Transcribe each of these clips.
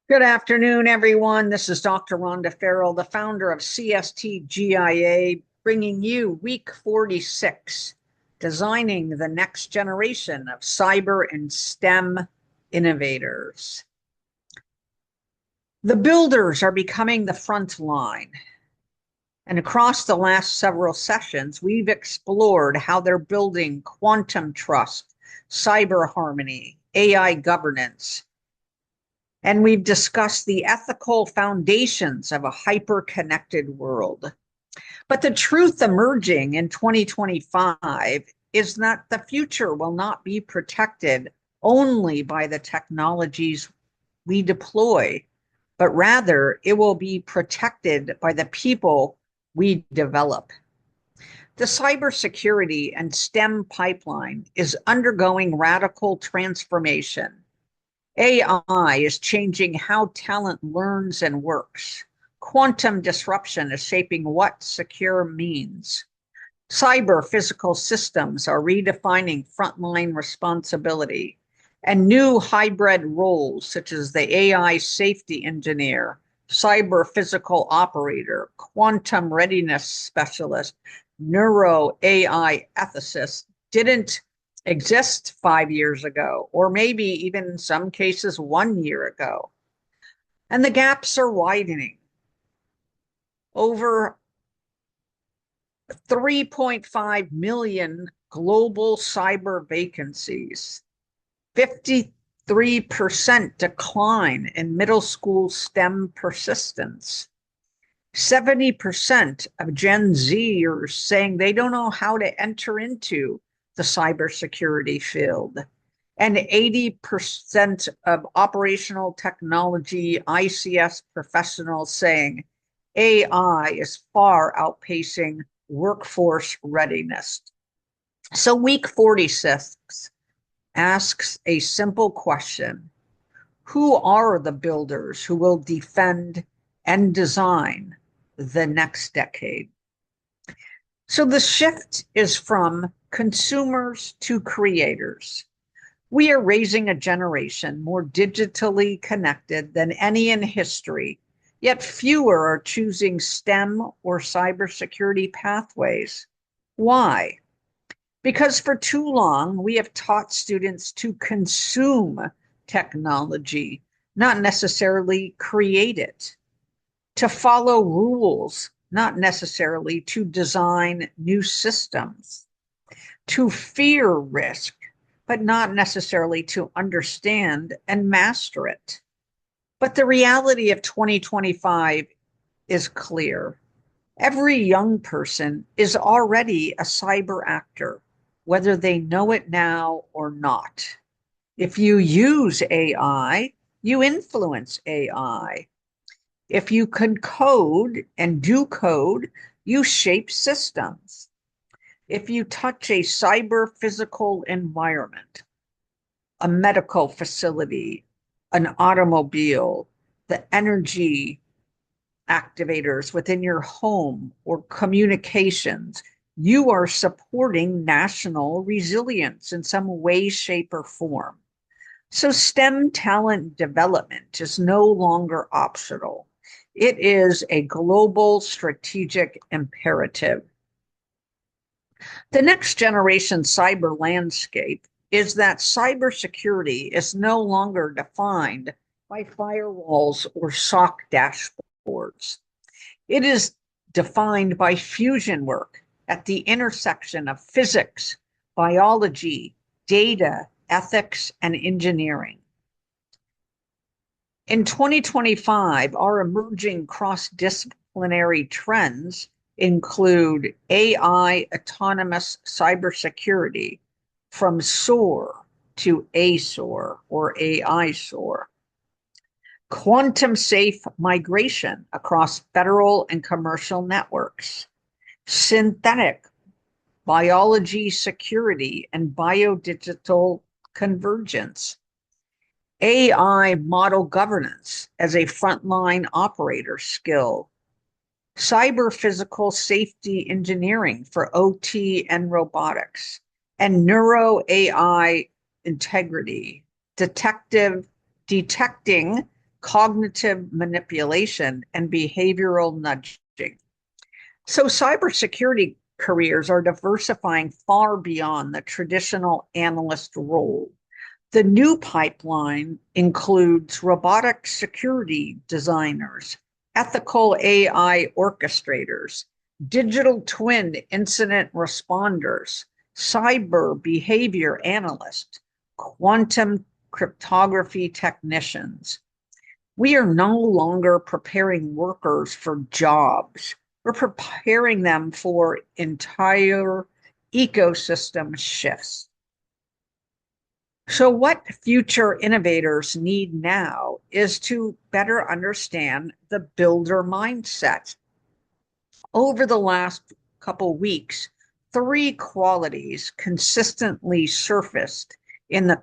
Good afternoon, everyone. This is Dr. Rhonda Farrell, the founder of CSTGIA, bringing you week 46, designing the next generation of cyber and STEM innovators. The builders are becoming the front line. And across the last several sessions, we've explored how they're building quantum trust, cyber harmony, AI governance, and we've discussed the ethical foundations of a hyper-connected world. But the truth emerging in 2025 is that the future will not be protected only by the technologies we deploy, but rather it will be protected by the people we develop. The cybersecurity and STEM pipeline is undergoing radical transformation. AI is changing how talent learns and works. Quantum disruption is shaping what secure means. Cyber physical systems are redefining frontline responsibility, and new hybrid roles such as the AI safety engineer, cyber physical operator, quantum readiness specialist, Neuro-AI ethicist didn't exist 5 years ago, or maybe even in some cases 1 year ago. And the gaps are widening. Over 3.5 million global cyber vacancies, 53% decline in middle school STEM persistence, 70% of Gen Zers saying they don't know how to enter into the cybersecurity field, and 80% of operational technology ICS professionals saying AI is far outpacing workforce readiness. So week 46 asks a simple question: who are the builders who will defend and design the next decade? So the shift is from consumers to creators. We are raising a generation more digitally connected than any in history, yet fewer are choosing STEM or cybersecurity pathways. Why? Because for too long, we have taught students to consume technology, not necessarily create it, to follow rules, not necessarily to design new systems, to fear risk, but not necessarily to understand and master it. But the reality of 2025 is clear. Every young person is already a cyber actor, whether they know it now or not. If you use AI, you influence AI. If you can code and do code, you shape systems. If you touch a cyber physical environment, a medical facility, an automobile, the energy activators within your home or communications, you are supporting national resilience in some way, shape, or form. So STEM talent development is no longer optional. It is a global strategic imperative. The next generation cyber landscape is that cybersecurity is no longer defined by firewalls or SOC dashboards. It is defined by fusion work at the intersection of physics, biology, data, ethics, and engineering. In 2025, our emerging cross-disciplinary trends include AI autonomous cybersecurity, from SOAR to ASOAR or AI SOAR, quantum safe migration across federal and commercial networks, synthetic biology security and biodigital convergence, AI model governance as a frontline operator skill, cyber physical safety engineering for OT and robotics, and neuro-AI integrity, detecting cognitive manipulation, and behavioral nudging. So cybersecurity careers are diversifying far beyond the traditional analyst role. The new pipeline includes robotic security designers, ethical AI orchestrators, digital twin incident responders, cyber behavior analysts, quantum cryptography technicians. We are no longer preparing workers for jobs. We're preparing them for entire ecosystem shifts. So what future innovators need now is to better understand the builder mindset. Over the last couple weeks, 3 qualities consistently surfaced in the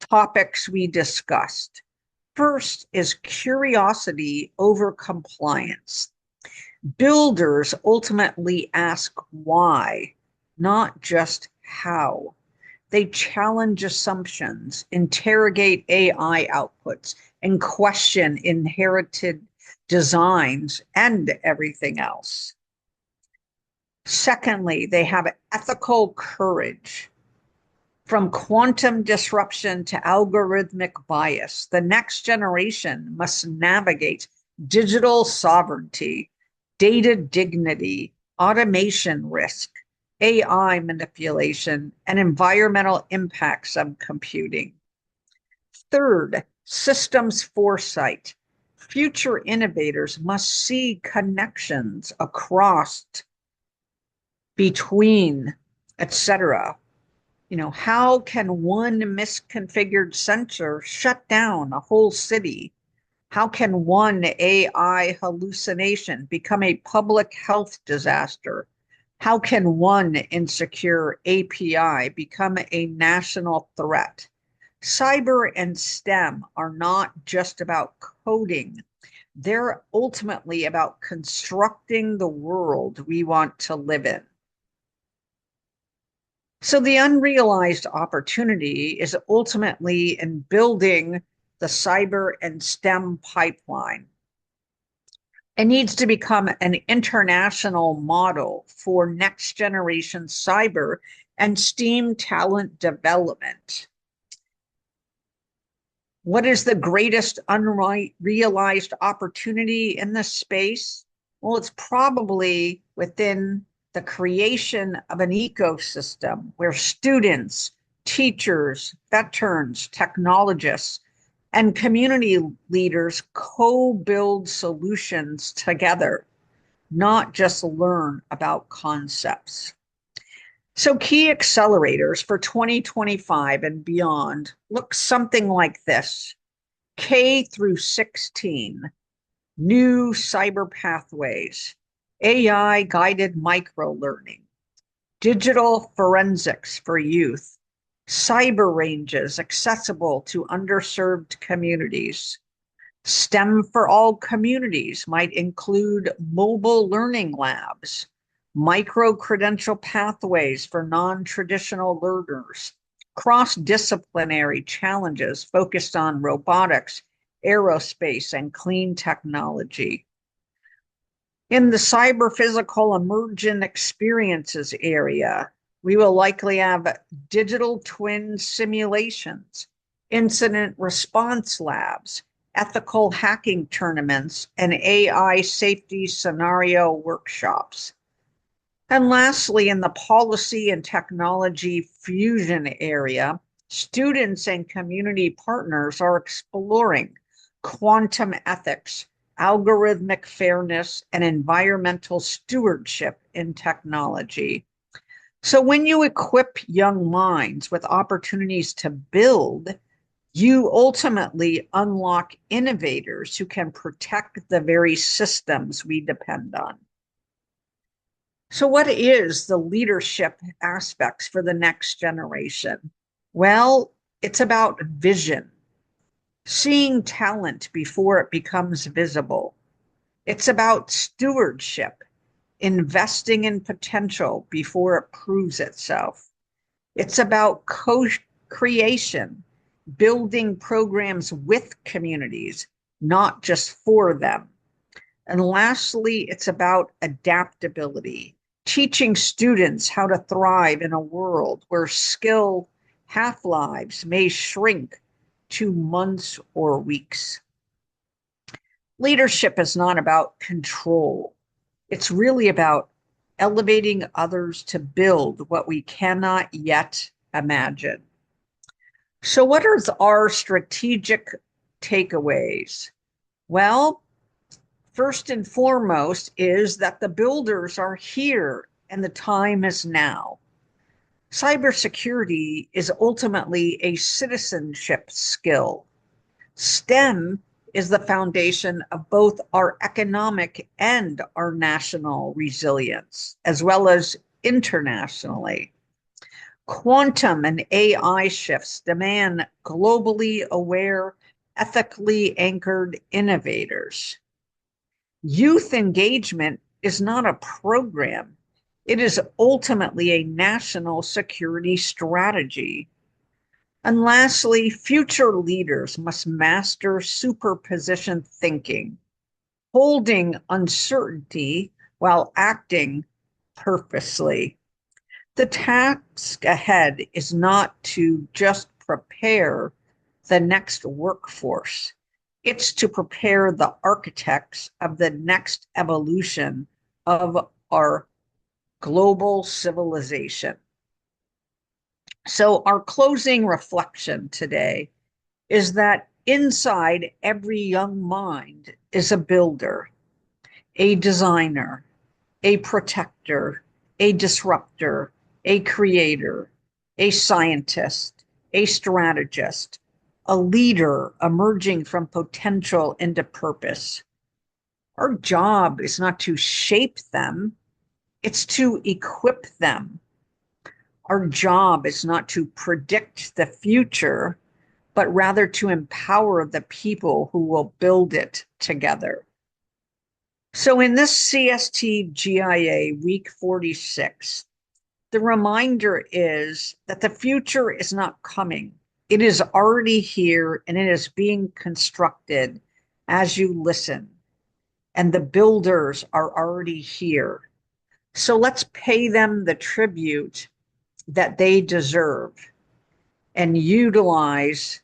topics we discussed. First is curiosity over compliance. Builders ultimately ask why, not just how. They challenge assumptions, interrogate AI outputs, and question inherited designs and everything else. Secondly, they have ethical courage. From quantum disruption to algorithmic bias, the next generation must navigate digital sovereignty, data dignity, automation risk, AI manipulation, and environmental impacts of computing. Third, systems foresight. Future innovators must see connections across, between, etc. How can one misconfigured sensor shut down a whole city? How can one AI hallucination become a public health disaster? How can one insecure API become a national threat? Cyber and STEM are not just about coding. They're ultimately about constructing the world we want to live in. So the unrealized opportunity is ultimately in building the cyber and STEM pipeline. It needs to become an international model for next generation cyber and STEAM talent development. What is the greatest unrealized opportunity in this space? Well, it's probably within the creation of an ecosystem where students, teachers, veterans, technologists, and community leaders co-build solutions together, not just learn about concepts. So key accelerators for 2025 and beyond look something like this. K through 16, new cyber pathways, AI-guided microlearning, digital forensics for youth, cyber ranges accessible to underserved communities. STEM for all communities might include mobile learning labs, micro-credential pathways for non-traditional learners, cross-disciplinary challenges focused on robotics, aerospace, and clean technology. In the cyber-physical emergent experiences area, we will likely have digital twin simulations, incident response labs, ethical hacking tournaments, and AI safety scenario workshops. And lastly, in the policy and technology fusion area, students and community partners are exploring quantum ethics, algorithmic fairness, and environmental stewardship in technology. So when you equip young minds with opportunities to build, you ultimately unlock innovators who can protect the very systems we depend on. So what is the leadership aspects for the next generation? Well, it's about vision, seeing talent before it becomes visible. It's about stewardship, investing in potential before it proves itself. It's about co-creation, building programs with communities, not just for them. And lastly, it's about adaptability, teaching students how to thrive in a world where skill half-lives may shrink to months or weeks. Leadership is not about control. It's really about elevating others to build what we cannot yet imagine. So, what are our strategic takeaways? Well, first and foremost is that the builders are here and the time is now. Cybersecurity is ultimately a citizenship skill. STEM is the foundation of both our economic and our national resilience, as well as internationally. Quantum and AI shifts demand globally aware, ethically anchored innovators. Youth engagement is not a program. It is ultimately a national security strategy. And lastly, future leaders must master superposition thinking, holding uncertainty while acting purposely. The task ahead is not to just prepare the next workforce. It's to prepare the architects of the next evolution of our global civilization. So, our closing reflection today is that inside every young mind is a builder, a designer, a protector, a disruptor, a creator, a scientist, a strategist, a leader emerging from potential into purpose. Our job is not to shape them, it's to equip them. Our job is not to predict the future, but rather to empower the people who will build it together. So in this CSTGIA week 46, the reminder is that the future is not coming. It is already here and it is being constructed as you listen. And the builders are already here. So let's pay them the tribute that they deserve and utilize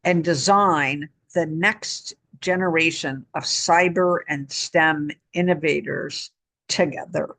and design the next generation of cyber and STEM innovators together.